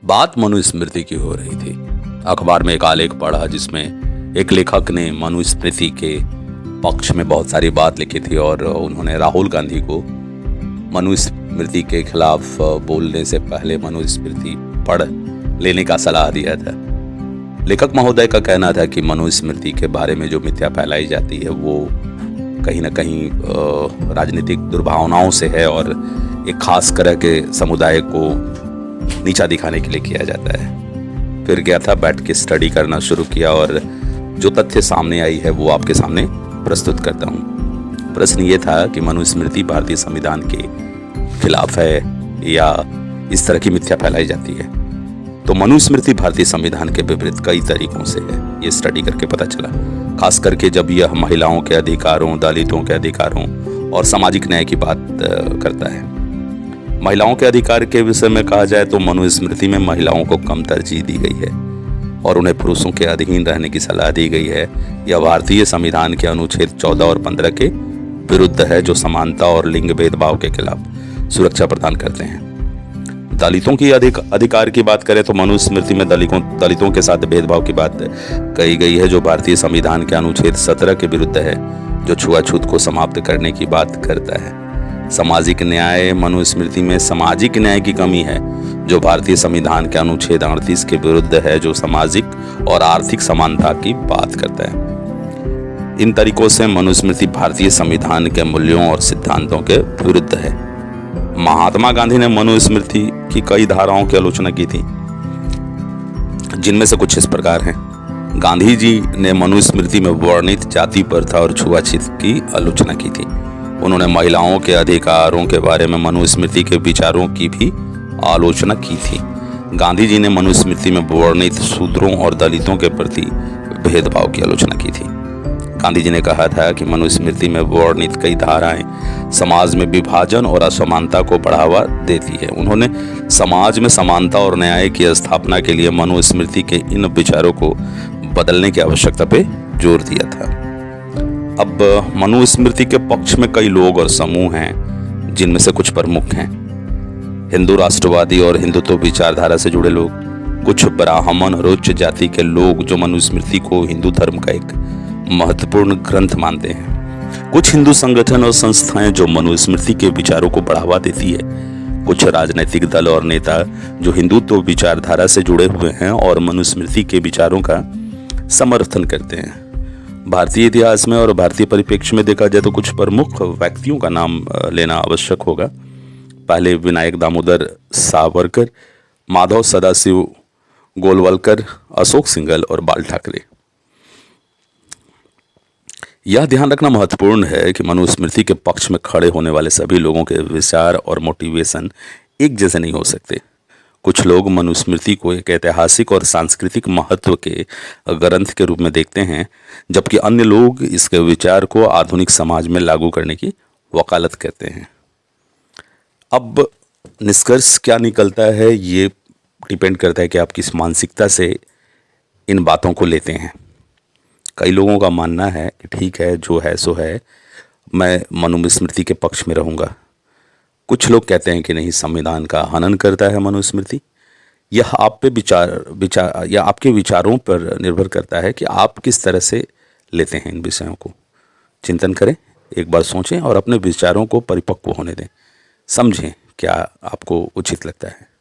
बात मनुस्मृति की हो रही थी। अखबार में एक आलेख पढ़ा जिसमें एक लेखक ने मनुस्मृति के पक्ष में बहुत सारी बात लिखी थी और उन्होंने राहुल गांधी को मनुस्मृति के खिलाफ बोलने से पहले मनुस्मृति पढ़ लेने का सलाह दिया था। लेखक महोदय का कहना था कि मनुस्मृति के बारे में जो मिथ्या फैलाई जाती है वो कहीं ना कहीं राजनीतिक दुर्भावनाओं से है और एक खास तरह के समुदाय को नीचा दिखाने के लिए किया जाता है। फिर गया था, बैठ के स्टडी करना शुरू किया और जो तथ्य सामने आई है वो आपके सामने प्रस्तुत करता हूँ। प्रश्न ये था कि मनुस्मृति भारतीय संविधान के खिलाफ है या इस तरह की मिथ्या फैलाई जाती है। तो मनुस्मृति भारतीय संविधान के विपरीत कई तरीकों से है, ये स्टडी करके पता चला। खास करके जब यह महिलाओं के अधिकारों, दलितों के अधिकारों और सामाजिक न्याय की बात करता है। महिलाओं के अधिकार के विषय में कहा जाए तो मनुस्मृति में महिलाओं को कम तरजीह दी गई है और उन्हें पुरुषों के अधीन रहने की सलाह दी गई है। यह भारतीय संविधान के अनुच्छेद 14 और 15 के विरुद्ध है, जो समानता और लिंग भेदभाव के खिलाफ सुरक्षा प्रदान करते हैं। दलितों की अधिकार की बात करें तो मनुस्मृति में दलितों के साथ भेदभाव की बात कही गई है, जो भारतीय संविधान के अनुच्छेद 17 के विरुद्ध है, जो छुआछूत को समाप्त करने की बात करता है। सामाजिक न्याय, मनुस्मृति में सामाजिक न्याय की कमी है, जो भारतीय संविधान के अनुच्छेद 38 के विरुद्ध है, जो सामाजिक और आर्थिक समानता की बात करता है। इन तरीकों से मनुस्मृति भारतीय संविधान के मूल्यों और सिद्धांतों के विरुद्ध है। महात्मा गांधी ने मनुस्मृति की कई धाराओं की आलोचना की थी, जिनमें से कुछ इस प्रकार हैं। गांधी जी ने मनुस्मृति में वर्णित जाति प्रथा और छुआछूत की आलोचना की थी। उन्होंने महिलाओं के अधिकारों के बारे में मनुस्मृति के विचारों की भी आलोचना की थी। गांधी जी ने मनुस्मृति में वर्णित शूद्रों और दलितों के प्रति भेदभाव की आलोचना की थी। गांधी जी ने कहा था कि मनुस्मृति में वर्णित कई धाराएं समाज में विभाजन और असमानता को बढ़ावा देती है। उन्होंने समाज में समानता और न्याय की स्थापना के लिए मनुस्मृति के इन विचारों को बदलने की आवश्यकता पे जोर दिया था। अब मनुस्मृति के पक्ष में कई लोग और समूह हैं, जिनमें से कुछ प्रमुख हैं। हिंदू राष्ट्रवादी और हिंदुत्व विचारधारा से जुड़े लोग, कुछ ब्राह्मण और उच्च जाति के लोग जो मनुस्मृति को हिंदू धर्म का एक महत्वपूर्ण ग्रंथ मानते हैं, कुछ हिंदू संगठन और संस्थाएं जो मनुस्मृति के विचारों को बढ़ावा देती है, कुछ राजनीतिक दल और नेता जो हिंदुत्व विचारधारा से जुड़े हुए हैं और मनुस्मृति के विचारों का समर्थन करते हैं। भारतीय इतिहास में और भारतीय परिप्रेक्ष्य में देखा जाए तो कुछ प्रमुख व्यक्तियों का नाम लेना आवश्यक होगा। पहले विनायक दामोदर सावरकर, माधव सदाशिव गोलवलकर, अशोक सिंघल और बाल ठाकरे। यह ध्यान रखना महत्वपूर्ण है कि मनुस्मृति के पक्ष में खड़े होने वाले सभी लोगों के विचार और मोटिवेशन एक जैसे नहीं हो सकते। कुछ लोग मनुस्मृति को एक ऐतिहासिक और सांस्कृतिक महत्व के ग्रंथ के रूप में देखते हैं, जबकि अन्य लोग इसके विचार को आधुनिक समाज में लागू करने की वकालत करते हैं। अब निष्कर्ष क्या निकलता है ये डिपेंड करता है कि आप किस मानसिकता से इन बातों को लेते हैं। कई लोगों का मानना है कि ठीक है, जो है सो है, मैं मनुस्मृति के पक्ष में रहूँगा। कुछ लोग कहते हैं कि नहीं, संविधान का हनन करता है मनुस्मृति। यह आप पे विचार या आपके विचारों पर निर्भर करता है कि आप किस तरह से लेते हैं इन विषयों को। चिंतन करें, एक बार सोचें और अपने विचारों को परिपक्व होने दें। समझें क्या आपको उचित लगता है।